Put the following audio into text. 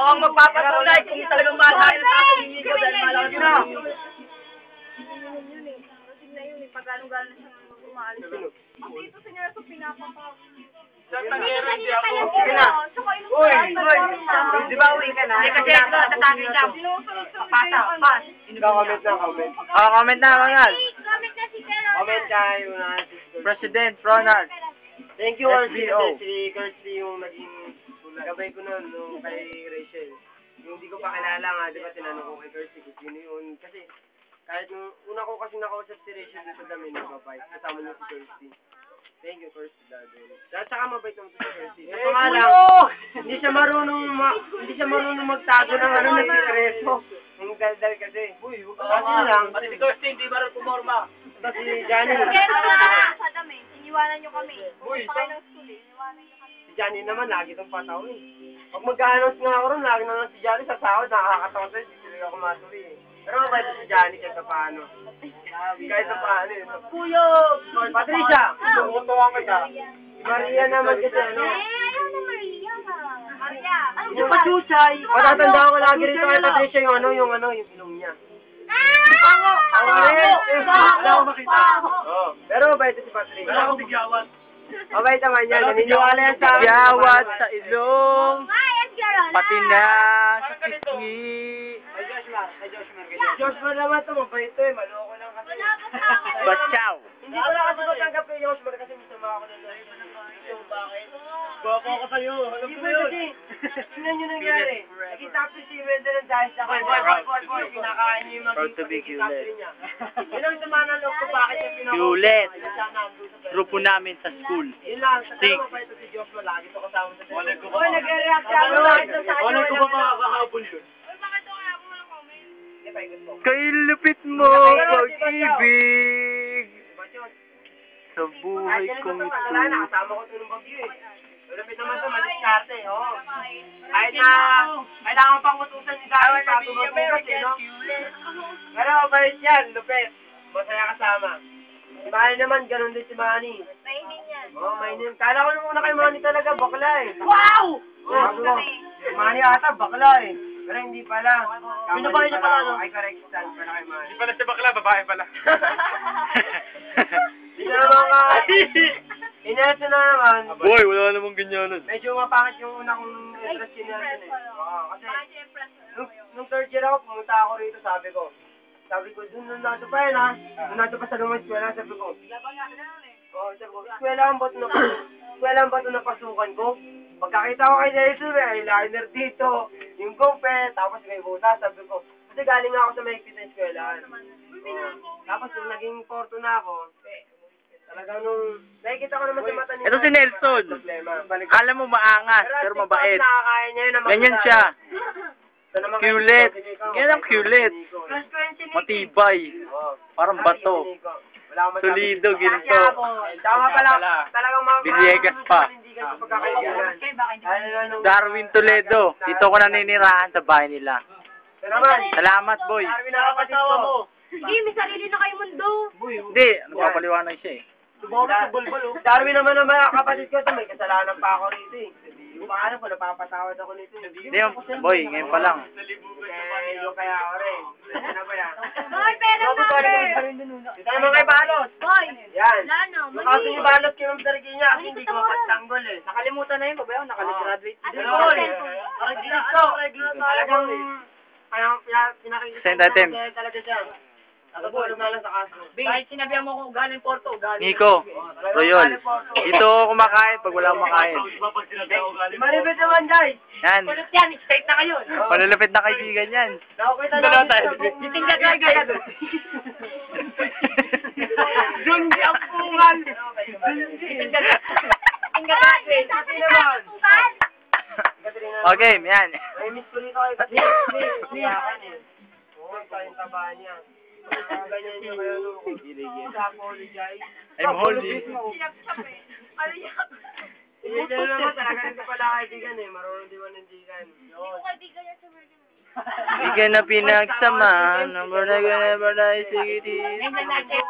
ang magpapatunay kung talagang mahal tayo sa ating ninyo dahil malakas na. Pag-ano-gano na siya umaalis. Ang dito sa niya, so pinapapap. Sa tangero, hindi ako. Sige na. Uy! Di ba uwi ka na? Hindi kasi ito, tatangin lang. Pasa, pas. Comment na, comment. Comment na, Ronald. Comment na si Kero. Comment tayo na. President Ronald. Thank you, SBO. Si Kirsty yung naging gabay ko nun nung kay Rachel. Yung hindi ko pa kilala nga, di ba tinanong ko kay Kirsty kung sino yun. Kasi kahit nung una ko kasi nakausap si Rachel dito sa dami ng babay, kasama niyo si Kirsty. Thank you, Kirsty, Dado. At saka mabait naman si Kirsty. Ito nga lang, hindi siya marunong magtago ng ano na sikreto. Yung daldal kasi. Kasi lang. Pati si Kirsty, hindi ba rin pumorma? Kasi si Johnny. Kero na sa dami. Iniwanan niyo kami. Pumunta kayo ng school eh. Iniwanan niyo kami. Si Johnny naman, lagi itong pataw eh. Pag mag-announce nga ako ron, lagi na lang si Johnny sa sahod, nakakatawa sa'yo, hindi sila ako matuloy eh. Pero mabait si Johnny kahit sa paano. Kahit sa paano eh. Kuyo! Patricia! Tumutuwa ka siya. Si Maria naman kasi ano. Ayaw na Maria. Maria. Ano Yung pachuchay! Matatandaan ko lagi rito kay Patricia yung ilong niya. Pango! Ako rin! Wala akong makita. Oo. Pero mabait si Patricia. Wala akong bigyawan. Mabait naman yan. Naniniwala yan sa akin. Yawat sa ilong. Ay, Kero na. Pati na sa pisngi. Joshua naman ito, mabait ito eh. Maloko lang kasi. Wala pa sa akin. Batsaw. Hindi ko na kasi matanggap kay Joshua kasi masama ako na lang. Bakit? Guwapo ako sa'yo. Alam Hindi ko ba yun. kasi, tingnan nyo nangyari. Nag-stop si Wendell ng dahil sa akin. Boy, kinakain niyo yung Proud to be pag-stop Hewlett. niya. Yun ang sama ng loob ko, bakit yung pinaka- Hewlett. Ayun siya nandun sa pera. Grupo namin sa school. Yun lang, sa Six. pero mabait si Joshua, lagi ito kasama sa Wala ko Boy, nag-react siya. Bakit sa akin? Wala ko ba makakahabol yun? Uy, bakit ako kaya mo ng comment? Hindi pa, ikot ko. Kay lupit mo, pag-ibig. Ba't yun? Sa buhay Kahit kong ganun ito. pa, wala na, kasama ko ito ng bagyo eh. Malapit naman ito, maliskarte, oo. Kahit na, kailangan pang utusan ni Darwin sa tumatugas eh, no? Pero mabait yan, lupit. Masaya kasama. Si Manny naman, ganun din si Manny. Mainin yan. Oo, mainin. Kala ko nung una kay Manny talaga, bakla eh. Wow! Oo, Manny ata, bakla eh. Pero hindi pala. Binabay niya pala, no? Ay, correct, stand pala kay Manny. Hindi pala siya bakla, babae pala. Hindi na naman ka. Ineto na naman. Boy, wala namang ganyan nun. Medyo mapangit yung una kong interest in natin eh. Oo, kasi nung third year ako, pumunta ako rito, sabi ko, dun nung nato pa yun ha, nung nato pa sa lumang eskwela, sabi ko, oo, sabi ko, eskwela ang bato na pasukan ko. Pagkakita ko kay Nelson, may eyeliner dito, yung gopet, tapos may buta, sabi ko, kasi galing ako sa mahigpit na eskwela. Tapos nung naging porto na ako, talagang nung, nakikita ko naman sa mata niya. Ito si Nelson. Alam mo maangas, pero mabait. Nakakain niya yun naman. Ganyan siya. Hewlett. Yan ang Hewlett. Matibay. Parang bato. Solido, ginto. Tama pala. Talagang mga Villegas pa. Darwin Darwin Toledo. Dito ko naninirahan sa bahay nila. Salamat, boy. Darwin nakapatawa mo. Sige, may sarili na kayo mundo. Hindi, napapaliwanag siya eh. Darwin naman ang mga kapatid ko, may kasalanan pa ako rito eh. Hindi ko alam kung napapatawad ako nito. Hindi, boy, ngayon pa lang. Yung kaya ako rin. Ano ba yan? Boy, pera number. Dito naman kay Balos. Boy, Yan. wala na. Yung kasi yung Balos kinamdarigi niya kasi hindi ko mapagtanggol eh. Nakalimutan na yun, babayaw, nakaligraduate. Ate, Yun. cellphone. Talagang pinakikita Send item. talaga siya. Nakatulog na lang sa kaso. Kahit sinabihan mo kung galing Porto, galing. Nico, Royol. Dito ako kumakain pag wala akong makain. Maribit naman, guys. Yan. Kulot yan, straight na kayo. Malulupit na kaibigan yan. Nakakita Dalawa namin tayo. sa Titingga tayo kaya doon. Doon di ang pungal. Titingga tayo. Pati naman. Okay, yan. May miss ko rito kay Oo, tayong taba niya. Ganyan niya kayo nung apologize. I'm holding. Sinap-sap eh. Ano yan? Hindi na naman talaga nito pala kaibigan eh. Marunong di manindigan. Hindi ko kaibigan yan sa Virgin. Di ka na pinagsamahan. Never na, never na, sige, Ngayon na natin.